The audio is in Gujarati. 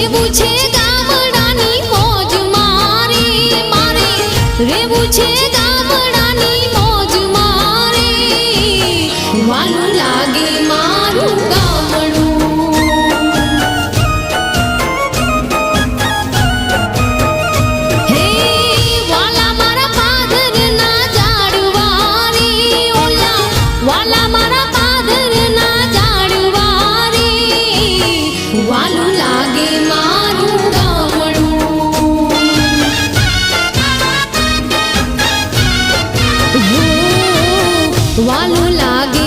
રેવું છે ગામડાની મોજ મારે મારે રેવું છે ગામડાની મોજ મારે વાલું લાગે મારું ગામડું હે વાલા મારા પાદરના ઝાડવા રે ઓલા વાલા મારા પાદરના ઝાડવા રે વાલું લાગે મારું ગામડું વાલું લાગે